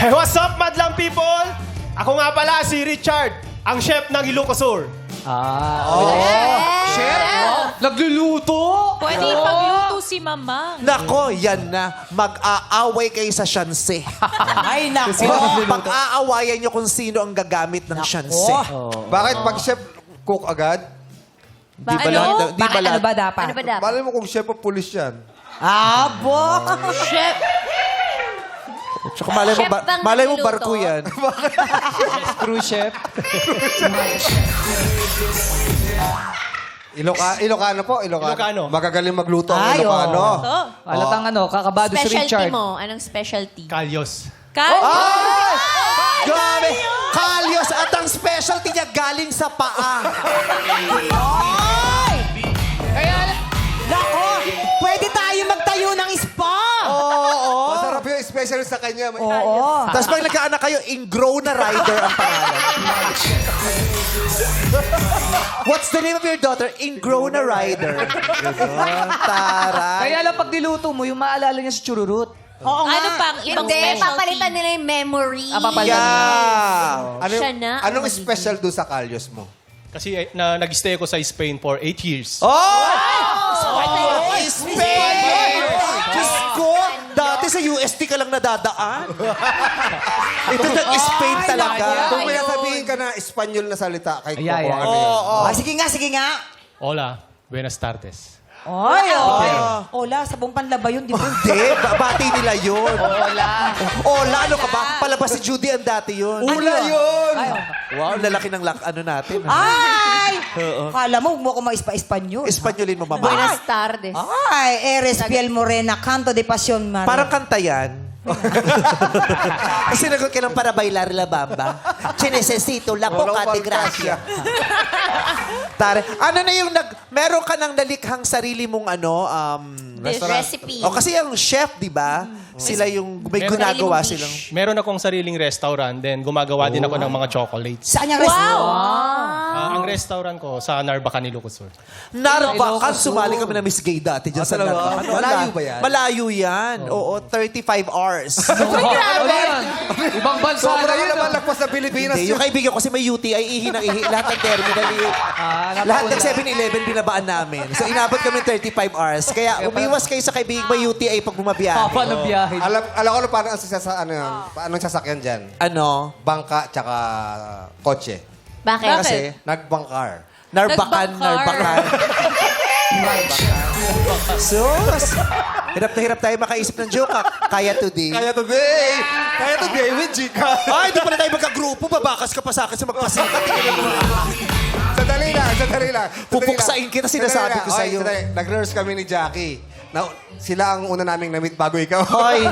Hey, what's up, madlang people? Ako nga pala si Richard, ang chef ng Ilocosur. Chef? Nagluluto? Pwede ipagluto si Mamang. Nako, yan na. Mag-aaway kayo sa shanse. Ay, nako. Pag-aawayan nyo kung sino ang gagamit ng shanse. Bakit pag chef cook agad? Di ba lahat? Di ba Ano lahat? ba dapat? Ano ba dapat? Malay mo kung chef o pulis yan. Abo! Chef. Tsaka malay mo, Chef bang malay mo nagluluto? barko yan. True chef. Ilocano po, Ilocano. Magagaling magluto ang Ay, Ilocano. Oh. Alatang kakabado si Specialty Richard. mo. Anong specialty? Kalyos. Ay! Grabe! Kalyos at ang specialty niya galing sa paa. Nako! Pwede tayo magtayo ng spa! Oo. Masarap yung special sa kanya. Oo. Tapos pag nagkaanak kayo, Ingrow na Rider ang pangalan. What's the name of your daughter? Ingrow na Rider. Taray. Kaya lang pag niluto mo, yung maalala niya si Chururut. Oo nga. Ano pang ibang Hindi, specialty? papalitan nila yung memory. Papalitan Yeah. Siya na ang Anong magiging- special doon sa kalyos mo? Kasi nag-stay ako sa Spain for 8 years. Oh! Spain! Diyos ko! Dati sa UST ka lang nadadaan. Ito nag-Spain talaga. Kung may sabihin ka na Espanyol na salita, kahit Ay, ay, ano ay. yun. Ah, sige nga, sige nga. Hola, buenas tardes. Ay, ay. Ola, sabong panlaba yun, di ba? Hindi, bati nila yun. Ola, ano ka ba? Palabas si Judy ang dati yun. Ula yun! Ay, Wow, lalaki ng ano natin. ay! Kala mo, huwag mo ko ma-Espanyol. Espanyolin mo, mama. Buenas tardes. Ay, eres piel morena, canto de pasión, Maria. Parang kanta yan. Kasi nagot ka lang para bailar la bamba. Che necesito la poca de gracia. Tare, ano na yung meron ka nang nalikhang sarili mong Recipe. O kasi yung chef, di ba? Sila yung may Meron- ginagawa Sarili mong silang. Meron akong sariling restaurant, then gumagawa din ako ng mga chocolates. Saan yung restaurant? Ang restaurant ko sa Narbacan, Ilocosur. Narbacan, sumali kami na Miss Gay dati dyan sa talaga? Narbacan. Malayo ba yan? Malayo yan. Oo, 35 hours. Ibang bansa na Sobrang yun. naman lagpas sa Pilipinas Hindi, yun. yung kaibigan ko kasi may UTI, ihi ng ihi. Lahat ng terminal, lahat ng 7-Eleven binabaan namin. So, inabot kami 35 hours. Kaya umiwas kayo sa kaibigan may UTI pag bumabiyahe. Papa ng biyahe. Alam ko paano ang paano ang sasakyan dyan? Ano? Bangka tsaka kotse. Bakit? Kasi, Nagbangkar. Narbacan, Nagbangkar. Sus! Hirap na hirap tayo makaisip ng joke. Kaya today. Kaya today! Kaya today with Gika. Ay, di pala tayo magkagrupo. Babakas ka pa sa akin sa magpasikat. Sandali lang. Pupuksain kita, sinasabi ko sa'yo. Nag-nurse kami ni Jackie. Sila ang una naming na-meet bago ikaw. Hoy,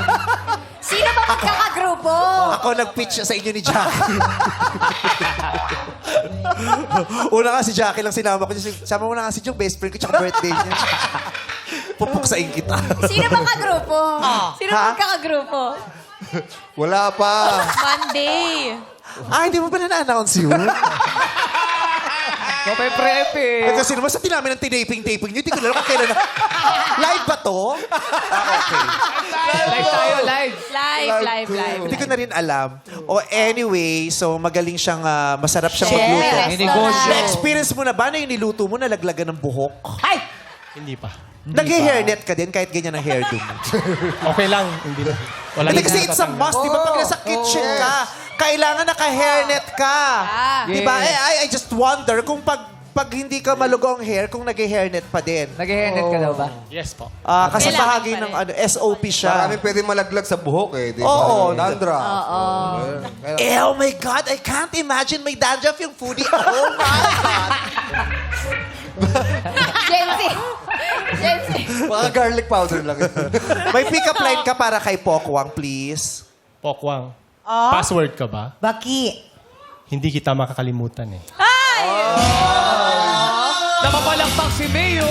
Sino ba magkakagrupo? ako nag-pitch sa inyo ni Jackie. Una nga si Jackie lang sinama ko. Sama mo na nga si Jung, best friend ko, tsaka birthday niya. Pupuksain kita. Sino ba kagrupo? Sino Ha? ba magkakagrupo? Wala pa. Monday. Hindi mo ba na-announce yun? Kapay prep eh. Kasi naman sa tinamin ng tinaping-taping nyo, hindi ko alam kung kailan na. Live ba to? Okay. Live tayo, live. Live. Hindi ko na rin alam. Anyway, so magaling siyang, masarap siyang Chef. magluto. May negosyo. Na-experience mo na ba na yung niluto mo, nalaglagan ng buhok? Ay! Hindi pa. Nag-hairnet ka din kahit ganyan ang hairdo mo. Okay lang. Hindi na. Wala Hindi na- kasi it's a must, di ba? Pag nasa kitchen ka, kailangan naka-hairnet ka. Di ba? I just wonder kung pag hindi ka malugong hair, kung nag-hairnet pa din. Nag-hairnet ka daw ba? Yes po. Kasi Kailangan bahagi pa ng rin. SOP siya. Marami pwede malaglag sa buhok eh. Di ba? Oo. Dandruff. Oh my God, I can't imagine may dandruff yung foodie. Oh my God. Jency. Jency. Baka garlic powder lang. May pick-up line ka para kay Pokwang, please. Pokwang. Password ka ba? Baki. Hindi kita makakalimutan eh. Napapalakpak si Mayo.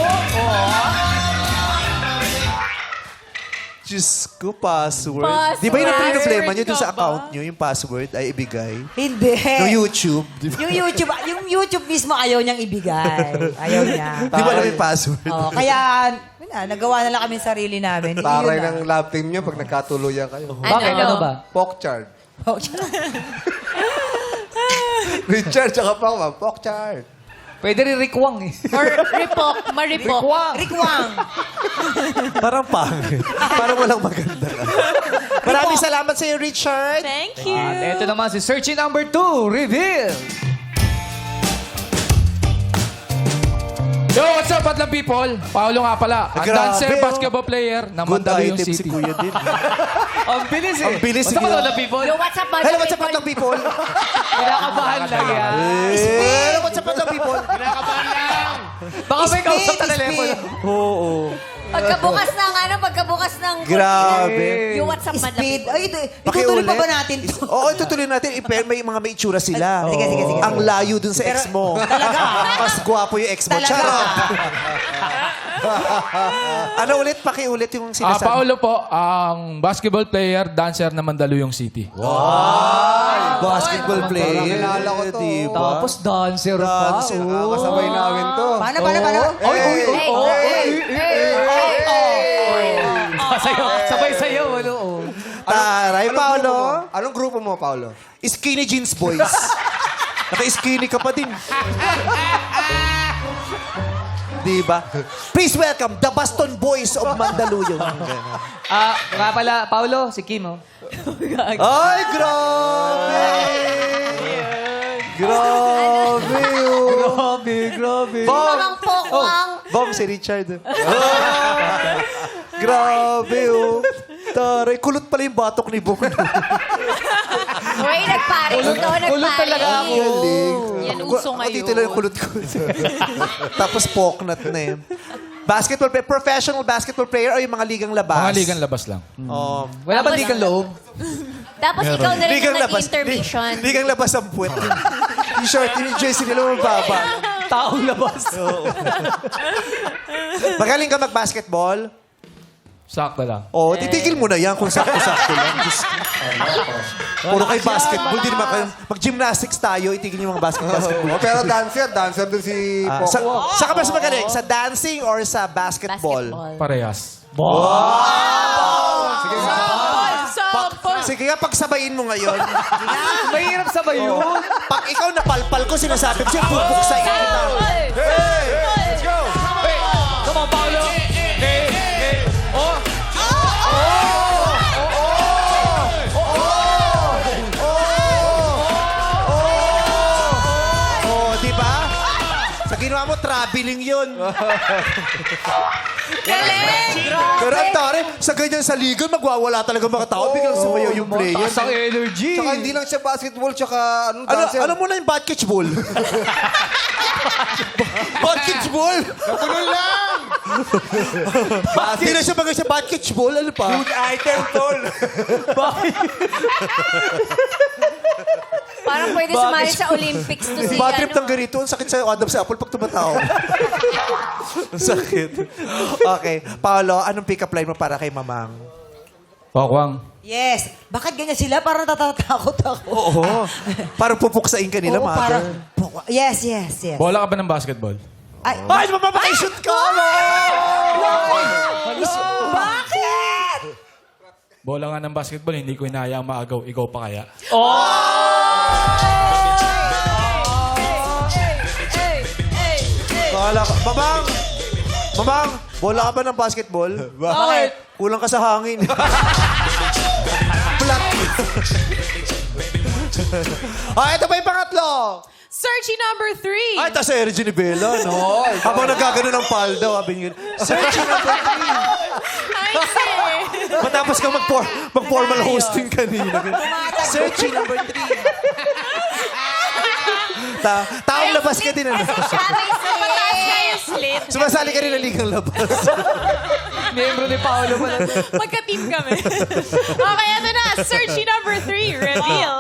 Diyos ko, password. Password. Di ba yun ang problema nyo dun ka sa ba? account nyo, yung password ay ibigay? Hindi. No YouTube. Di ba? Yung YouTube mismo ayaw niyang ibigay. Ayaw niya. Di ba alam yung password? Kaya, nagawa na lang kami sarili namin. Taray Yun na. ng love team nyo pag nagkatuluyan kayo. Bakit? Ano ba? Pockchard. Richard, tsaka Pokemon. Pokchard. Pwede rin Rikwang eh. Or ripok, maripok. Rikwang. Parang pangit. Parang walang maganda. Maraming salamat sa iyo, Richard. Thank you. At ito naman si searching number 2, reveal! Yo, what's up, Badlang people? Paolo nga pala, ang Grabe, dancer, oh. basketball player ng Good Mandaluyong item si City. Kuya din. Ang bilis eh. Ang bilis, What's up, sige. Badlang people? Yo, what's up, mga Hello, what's up, Badlang people? Kinakabahan lang yan. Hello, what's up, Badlang people? Baka may kausap na Speed, telepono. Oo. Pagkabukas ng... Grabe. Yo, what's up, madlang Speed. people? Ay, itutuloy pa ba natin to? Oo, itutuloy natin. Pero may mga may itsura sila. Sige, sige, sige. Ang layo dun sa ex mo. Talaga? Mas gwapo yung ex mo. Talaga? Charot. Ano ulit? Pakiulit yung sinasabi. Paolo po, ang basketball player, dancer ng Mandaluyong City. Basketball player. Kilala ko to. Diba? Tapos dancer pa. Dancer. Kasabay namin to. Paano? Sabay sayo, ano? Taray, Paolo. Anong grupo mo, Paolo? Skinny Jeans Boys. Naka-skinny ka pa din. Diba? Please welcome the Baston Boys of Mandaluyong. Nga pala, Paolo, si Kim, oh. Ay, grabe! Grabe, oh. Grabe. Parang pokwang. Bom, si Richard. Grabe, oh. Taray, kulot pala yung batok ni Bong. Uy, nagparis to, nagparis. Kulot talaga ako. Yan uso Ako dito ngayon. lang yung kulot ko. Tapos poknat na yun. Basketball player, professional basketball player o yung mga ligang labas? Mga ligan labas lang. Wala ba ligang loob? Tapos ikaw na rin Ligang yung labas. nag-intermission. Ligang labas ang puwet. T-shirt, yung jersey nila mababa. Taong labas. Magaling ka mag-basketball? Sakto lang. Oo, titigil mo na yan kung sakto-sakto lang. Diyos ko. Puro kay basketball, di naman kayo. Mag-gymnastics tayo, itigil yung mga basketball. Oh, pero dancer dun si Sa, Poco. sa ka mas magaling? Sa dancing or sa basketball? Parehas. Sige nga, pagsabayin mo ngayon. Mahirap sabay yun. Pag ikaw napalpal ko, sinasabi ko siya, bubuksain ko na. Come on, Paolo. Oh, di ba? Sa ginawa mo, traveling yun. Pero ang tari, sa ganyan sa liga, magwawala talaga mga tao. Biglang sumayaw yung player. Taas ang energy. Tsaka hindi lang siya basketball, tsaka dancer. Ano mo na yung basketball? Basketball? Napuno lang! Hindi na siya bagay sa basketball. Ano pa? Food item, tol. Parang pwede sumali sa Olympics to si Bad trip ano. ng ganito. Ang sakit sa Adam sa Apple pag tumatawa. Ang sakit. Okay. Paolo, anong pick-up line mo para kay Mamang? Pokwang. Yes. Bakit ganyan sila? Parang natatakot ako. Oo. Parang pupuksain ka nila, Oo, mother. parang... Yes, yes, yes. Bola ka ba ng basketball? Ay, Ay, mapapakishoot ka! bakit? Bola nga ng basketball, hindi ko inaya ang maagaw. Ikaw pa kaya? Kala ka. Mamang! Mamang! Bola ka ba ng basketball? Bakit? Kulang ka sa hangin. Flat. Ito pa yung pangatlo. Searching number 3. Ay, tas energy ni Bella, no? Habang nagagano ng palda, sabi niyo, searching number 3. Matapos ka mag-formal hosting kanina. Searching number 3. Taong labas ka din, ano? Slit. Sumasali ka rin na ligang labas. Miyembro ni Paolo pala. Magka-team kami. Okay, ito na. Searching number 3. Reveal.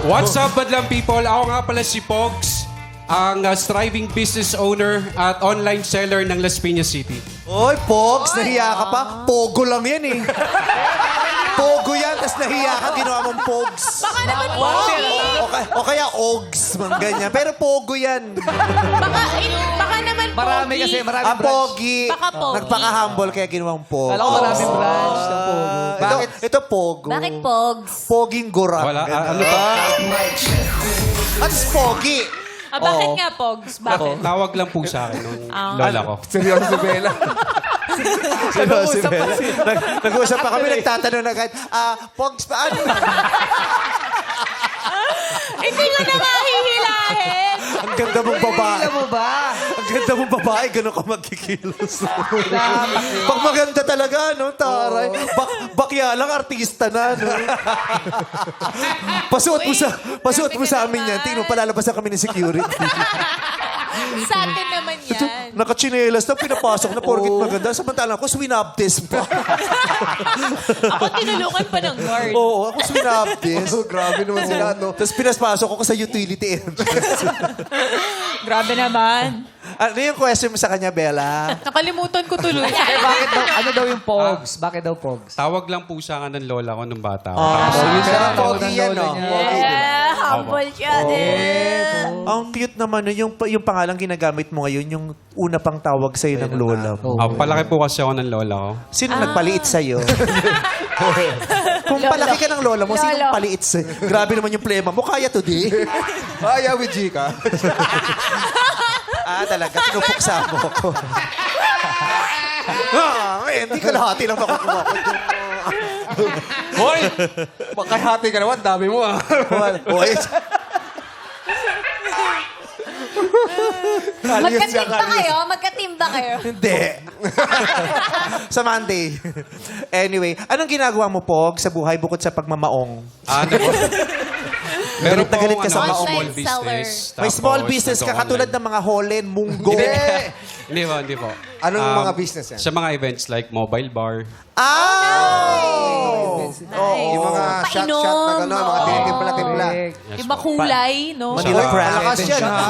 What's up, Badlang people? Ako nga pala si Pogs, ang striving business owner at online seller ng Las Piñas City. Oy, Pogs, nahiya ka pa? Pogo lang yan eh. Pogo yan, tas nahiya ka, ginawa mong Pogs. Baka naman Pogi. O kaya Ogs, mga ganyan. Pero Pogo yan. Baka naman Marami kasi, maraming Ah, pogi. Baka pogi. Nagpaka-humble kaya ginawang pogi. Kala ko maraming branch ng Pogo. Bakit? Ito pogo. Bakit pogs? Poging gurang. Wala, ano pa? At pogi. Bakit nga, Pogs? Bakit? Tawag lang po sa akin nung lola ko. Seryoso si Bella. Nag-uusap pa kami, nagtatanong na agad, Pogs, paano? Hindi ka na mahihilahin. Ang ganda mong babae. Alam mo ba? Ang ganda mong babae, gano'n ka magkikilos. Pag maganda talaga, no, taray. Bakya lang, artista na, no? Pasuot mo sa amin yan. Tingnan mo, palalabasan kami ng security. Sa atin naman yan. Nakachinelas na, pinapasok na, porkit maganda. Samantalang ako, swinaptist pa. Ako tinulungan pa ng guard. Oo, ako swinaptist. Grabe naman sila, no? Tapos pinaspasok ko sa utility entrance. Grabe naman. Ano yung question mo sa kanya, Bella? Nakalimutan ko tuloy. Bakit daw, ano daw yung Pogs? Bakit daw Pogs? Tawag lang po sa akin ng lola ko nung bata ako. Yun Pero lang, pogi ng yan, lolo no? niya. Pogi. Humble siya din. Ang cute naman, no? Yung pangalang ginagamit mo ngayon, yung una pang tawag sa'yo ng lola mo. Palaki po kasi ako ng lola ko. Sino nagpaliit sa'yo? Kung palaki ka ng lola mo, sino Lolo. paliit sa'yo? Grabe naman yung plema mo. Kaya today? Kaya with Gika. Talaga. Tinupuksa mo ko. Hindi ka lahati lang makukuha ko. Hoy! Makahati ka naman, dami mo ah. Oy, Magka-team ba kayo? Magka-team ba kayo? hindi. Sa Monday. Anyway, anong ginagawa mo, Pog, sa buhay bukod sa pagmamaong? Ano po? Meron Galit na galit po ka sa small online business. May small Tapos, business ka, nag-online. katulad ng mga holen, munggo. Hindi po, hindi po. Anong mga business yan? Sa mga events like mobile bar. Yung mga shot-shot na gano'n, mga tinitimpla-timpla. Yung makulay, no? Manila Craft. Malakas yan, ha?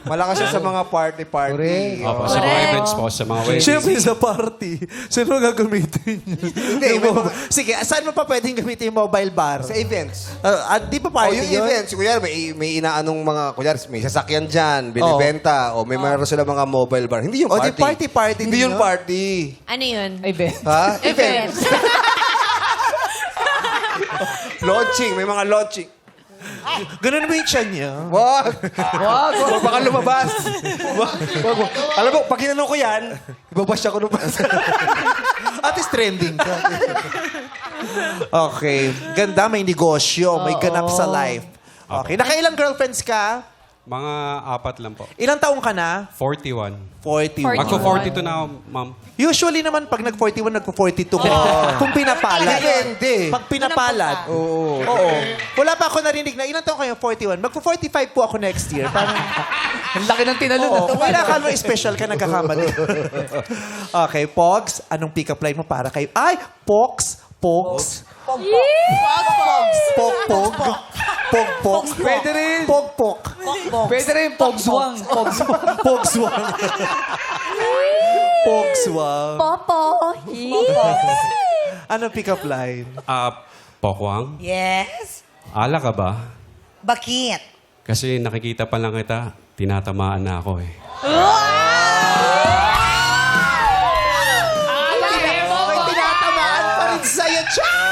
Malakas yan sa mga party-party. Opo, sa mga events po, sa mga weddings. Siyempre sa party. Sino gagamitin yun? Hindi, Sige, saan mo pa pwedeng gamitin yung mobile bar? sa events. Di ba O party yung yun? events, kuya, may inaanong mga, kuya, may sasakyan dyan, binibenta, o may mayroon sila mga mobile bar. Hindi yung O, di party. party-party Hindi din yung yun? party. Ano yun? Ha? Events. Launching, may mga launching. Ganun ba yung tiyan niya? Wag! Wag! Baka lumabas. Wag. Alam mo, pag kinanong ko yan, ibabas siya ko lumabas. At least trending ka. Okay. Ganda, may negosyo, may ganap sa life. Okay. Nakailang girlfriends ka? Mga 4 lang po. Ilang taong ka na? 41. 41. Magko-42 na ako, ma'am. Usually naman, pag nag-41, nagpo-42 ka. Kung pinapalad. Depende. Pag pinapalad. Oo. Wala pa ako narinig na, ilang taong kayo? 41. Magpo-45 po ako next year. Parang, Ang laki ng tinalon. oo. Kung inakala mo special ka, nagkakamali. Okay, Pogs, anong pick-up line mo para kayo? Ay, Pogs. Pogs. Pog. Pwede rin. Pog. Pwede rin Pogswang. Pogswang. Pogswang. Popo. Ano pick-up line? Pokwang, Yes. ala ka ba? Bakit? Kasi nakikita pa lang kita, tinatamaan na ako eh. May tinatamaan pa rin sa'yo, Char!